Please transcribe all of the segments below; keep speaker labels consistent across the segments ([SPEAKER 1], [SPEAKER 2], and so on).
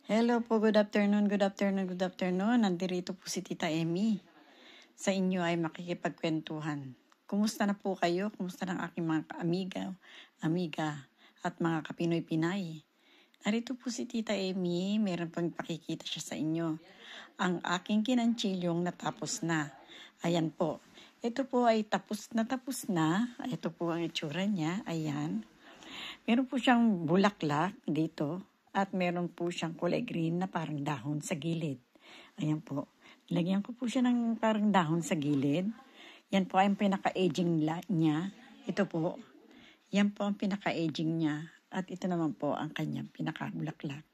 [SPEAKER 1] Hello po, good afternoon, good afternoon, good afternoon. Nandito po si Tita Emmy. Sa inyo ay makikipagkwentuhan. Kumusta na po kayo? Kumusta ng aking mga amiga, at mga kapinoy-pinay? Narito po si Tita Emmy, meron pang pakikita siya sa inyo. Ang aking kinanchilyong natapos na. Ayan po. Ito po ay tapos na. Ito po ang itsura niya. Ayan. Meron po siyang bulaklak dito. At meron po siyang kulay green na parang dahon sa gilid. Ayan po. Lagyan ko po siya ng parang dahon sa gilid. Yan po ay ang pinaka-aging niya. Ito po. Yan po ang pinaka-aging niya. At ito naman po ang kanyang pinaka-bulaklak.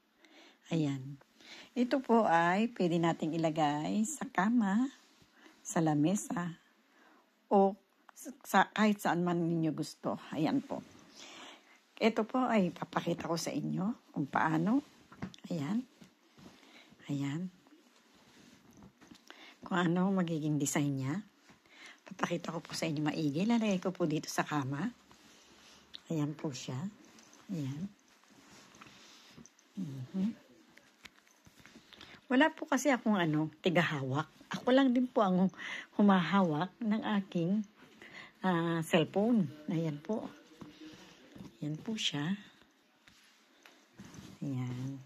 [SPEAKER 1] Ayan. Ito po ay pwede nating ilagay sa kama, sa lamesa, o kahit saan man ninyo gusto. Ayan po. Ito po ay papakita ko sa inyo kung paano. Ayan. Ayan. Kung ano magiging design niya. Papakita ko po sa inyo maigi. Lalagay ko po dito sa kama. Ayan po siya. Ayan. Wala po kasi akong tigahawak. Ako lang din po ang humahawak ng aking cellphone. Ayan po. Yan po siya. Ayan.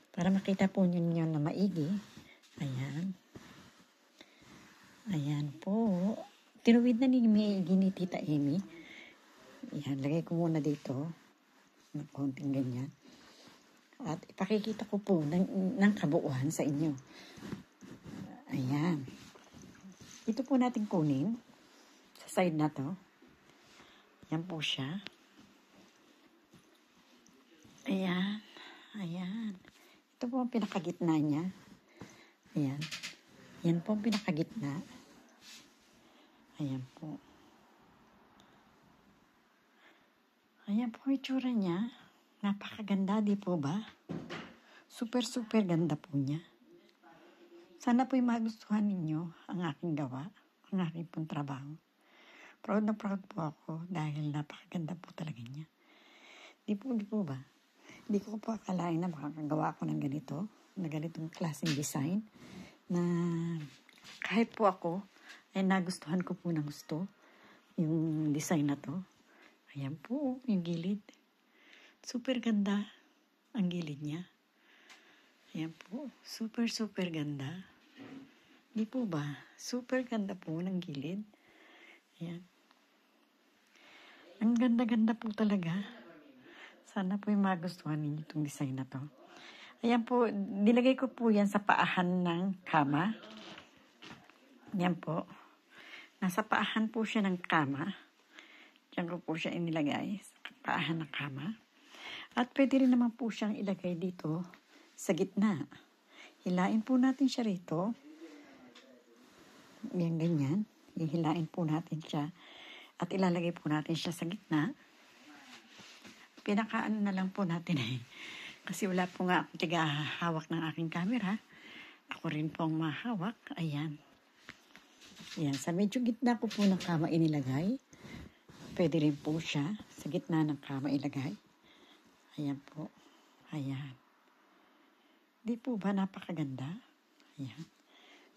[SPEAKER 1] Para makita po ninyo na maigi. Ayan. Ayan po. Tinuwid na ni maigi ni Tita Emmy. Ayan. Lagay ko muna dito. Ng konting ganyan. At ipakikita ko po ng kabuuan sa inyo. Ayan. Ito po natin kunin. Sa side na to. Yan po siya. Ayan. Ayan. Ito po ang pinakagitna niya. Ayan. Yan po ang pinakagitna. Ayan po. Ayan po ang itsura niya. Napakaganda, di po ba? Super ganda po niya. Sana po'y magustuhan ninyo ang aking gawa, ang aking pong trabaho. Proud na proud po ako dahil napakaganda po talaga niya. Di po ba? Di ko po akalain na makakagawa ako ng ganito, na ganitong klaseng design, na kahit po ako ay nagustuhan ko po ng gusto yung design na to. Ayan po, yung gilid. Super ganda ang gilid niya. Ayan po, super ganda. Di po ba? Super ganda po ng gilid. Ayan. Ang ganda-ganda po talaga. Sana po yung magustuhan ninyo itong design na to. Ayan po, nilagay ko po yan sa paahan ng kama. Yan po. Nasa paahan po siya ng kama. Diyan ko po siya inilagay sa paahan ng kama. At pwede rin naman po siyang ilagay dito sa gitna. Hilain po natin siya rito. Yan, ganyan. Hihilain po natin siya. At ilalagay po natin siya sa gitna. Pinakaano na lang po natin Kasi wala po nga akong tigahawak ng aking camera. Ako rin po ang mahawak. Ayan. Ayan. Sa medyo gitna ko po ng kama inilagay. Pwede rin po siya sa gitna ng kama ilagay. Ayan po. Ayan. Di po ba napakaganda? Ayan.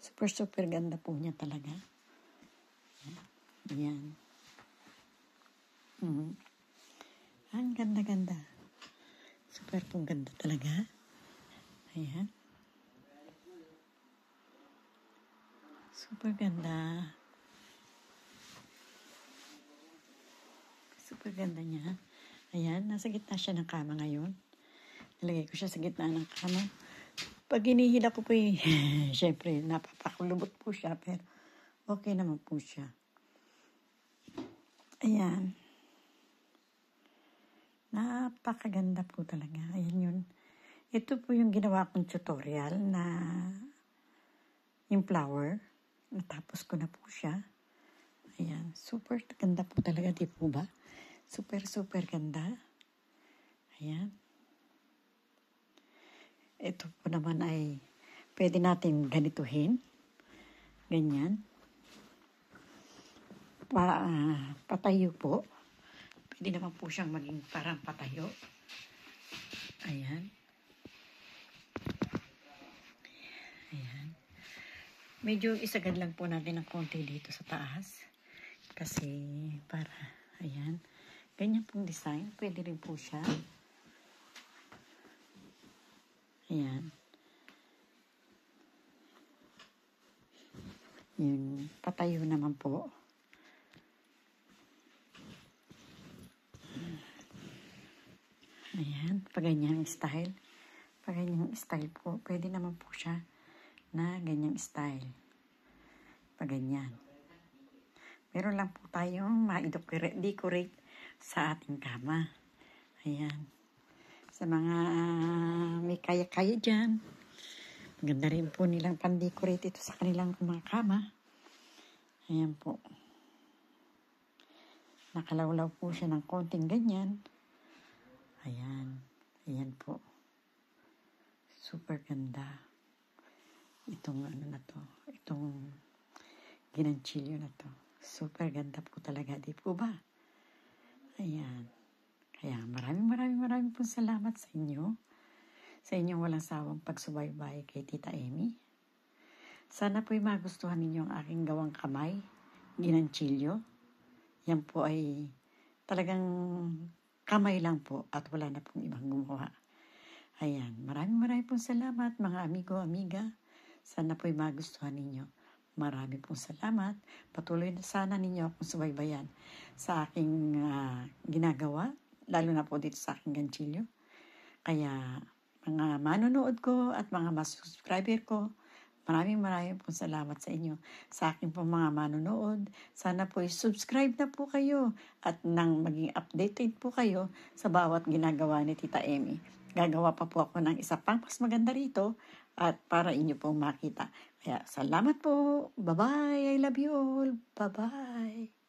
[SPEAKER 1] Super ganda po niya talaga. Ayan. Ang ganda-ganda. Super pong ganda talaga. Ayan. Super ganda. Super ganda niya. Ayan, nasa gitna siya ng kama ngayon. Nalagay ko siya sa gitna ng kama. Pag hinihila ko po syempre, napapakulubot po siya, pero okay naman po siya. Ayan. Napakaganda po talaga. Ayan yun. Ito po yung ginawa kong tutorial na yung flower. Natapos ko na po siya. Ayan. Super ganda po talaga. Di po ba? Super ganda. Ayan. Ito po naman ay pwede natin ganituhin. Ganyan. Patayo po. Pwede naman po siyang maging parang patayo. Ayan. Medyo isagad lang po natin ng konti dito sa taas. Kasi para, ayan. Ganyan pong design. Pwede rin po siya. Ayan. Yung patayo naman po. Ayan. Pag ganyang style. Pag ganyang style po. Pwede naman po siya na ganyang style. Pag ganyan. Meron lang po tayong ma-decorate sa ating kama. Ayan. Sa mga may kaya-kaya dyan. Maganda rin po nilang pan-decorate ito sa kanilang mga kama. Ayan po. Nakalawlaw po siya ng konting ganyan. Ayan. Ayan po. Super ganda. Itong ano na to. Itong ginanchilyo na to. Super ganda po talaga. Di po ba? Ayan. Kaya maraming po salamat sa inyo. Sa inyong walang sawang pagsubaybay kay Tita Emmy. Sana po'y magustuhan ninyo ang aking gawang kamay. Ginanchilyo. Yan po ay talagang kamay lang po at wala na pong ibang gumawa. Ayan. Maraming pong salamat mga amigo, amiga. Sana po'y magustuhan ninyo. Marami pong salamat. Patuloy na sana ninyo akong subaybayan sa aking ginagawa. Lalo na po dito sa aking ganchilyo. Kaya mga manonood ko at mga subscriber ko, maraming pong salamat sa inyo. Sa aking pong mga manonood, sana po subscribe na po kayo at nang maging updated po kayo sa bawat ginagawa ni Tita Emmy. Gagawa pa po ako ng isa pang mas maganda rito at para inyo pong makita. Kaya salamat po. Bye-bye. I love you all. Bye-bye.